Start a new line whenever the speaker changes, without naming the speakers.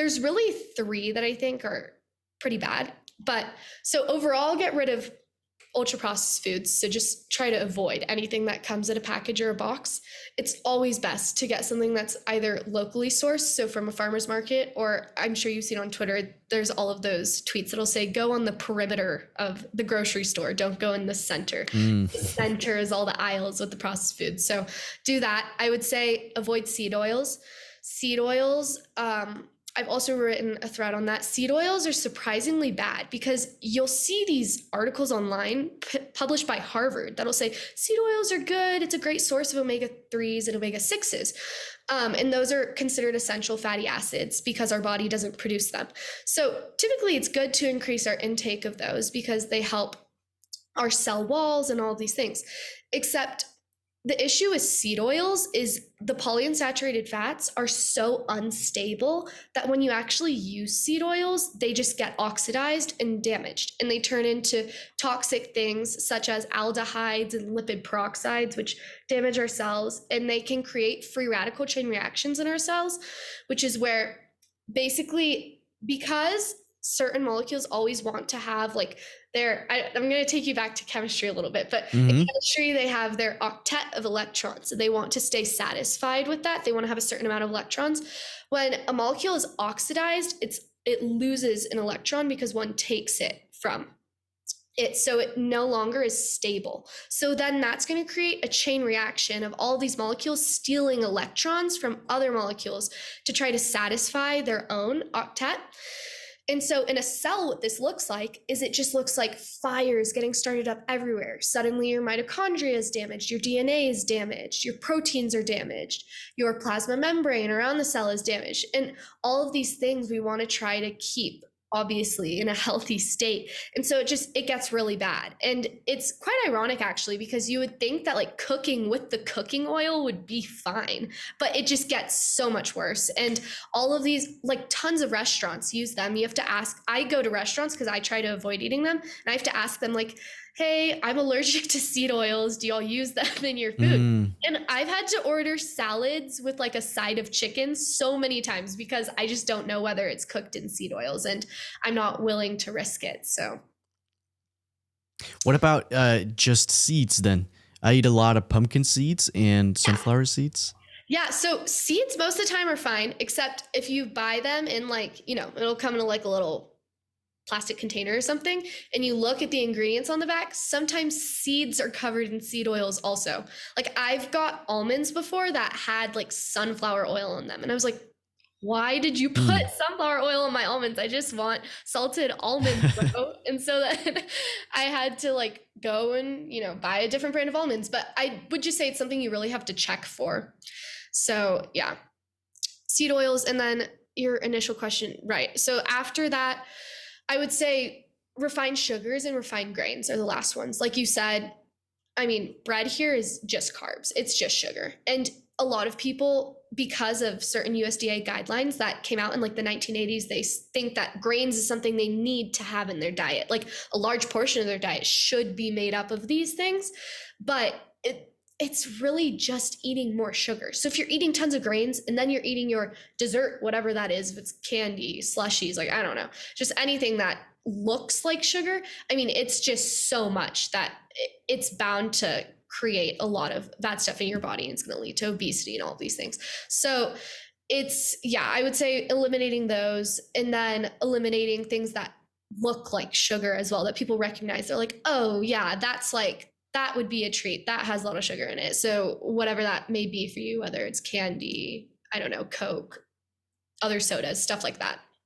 there's really three that I think are pretty bad. But so overall, get rid of ultra processed foods. So just try to avoid anything that comes in a package or a box. It's always best to get something that's either locally sourced, so from a farmer's market, or I'm sure you've seen on Twitter, there's all of those tweets that'll say, go on the perimeter of the grocery store. Don't go in the center. The center is all the aisles with the processed foods. So do that. I would say avoid seed oils. Seed oils, I've also written a thread on that. Seed oils are surprisingly bad because you'll see these articles online published by Harvard that'll say seed oils are good. It's a great source of omega-3s and omega-6s. And those are considered essential fatty acids because our body doesn't produce them. So typically it's good to increase our intake of those because they help our cell walls and all of these things. Except the issue with seed oils is the polyunsaturated fats are so unstable that when you actually use seed oils, they just get oxidized and damaged, and they turn into toxic things such as aldehydes and lipid peroxides, which damage our cells, and they can create free radical chain reactions in our cells, which is where basically, because certain molecules always want to have like I'm going to take you back to chemistry a little bit, but in chemistry, they have their octet of electrons. So they want to stay satisfied with that. They want to have a certain amount of electrons. When a molecule is oxidized, it loses an electron because one takes it from it. So it no longer is stable. So then that's going to create a chain reaction of all these molecules stealing electrons from other molecules to try to satisfy their own octet. And so in a cell, what this looks like is it just looks like fires getting started up everywhere. Suddenly your mitochondria is damaged, your DNA is damaged, your proteins are damaged, your plasma membrane around the cell is damaged. And all of these things we want to try to keep obviously in a healthy state. And so it gets really bad. And it's quite ironic actually, because you would think that like cooking with the cooking oil would be fine, but it just gets so much worse. And all of these, like tons of restaurants use them. You have to ask, I go to restaurants because I try to avoid eating them. And I have to ask them like, hey, I'm allergic to seed oils. Do y'all use them in your food? And I've had to order salads with like a side of chicken so many times because I just don't know whether it's cooked in seed oils and I'm not willing to risk it. So
what about just seeds then? I eat a lot of pumpkin seeds and sunflower seeds.
Yeah, so seeds most of the time are fine, except if you buy them in like, it'll come in like a little plastic container or something, and you look at the ingredients on the back, sometimes seeds are covered in seed oils also. Like I've got almonds before that had like sunflower oil in them. And I was like, why did you put sunflower oil in my almonds? I just want salted almonds, bro. And so then I had to like go and, buy a different brand of almonds. But I would just say it's something you really have to check for. So yeah, seed oils. And then your initial question, right? So after that, I would say refined sugars and refined grains are the last ones. Like you said, I mean, bread here is just carbs. It's just sugar. And a lot of people, because of certain USDA guidelines that came out in like the 1980s, they think that grains is something they need to have in their diet. Like a large portion of their diet should be made up of these things, but it's really just eating more sugar. So if you're eating tons of grains and then you're eating your dessert, whatever that is, if it's candy, slushies, like, I don't know, just anything that looks like sugar, I mean, it's just so much that it's bound to create a lot of bad stuff in your body, and it's going to lead to obesity and all of these things. So I would say eliminating those, and then eliminating things that look like sugar as well, that people recognize. They're like, oh yeah, that would be a treat. That has a lot of sugar in it. So whatever that may be for you, whether it's candy, I don't know, Coke, other sodas, stuff like that.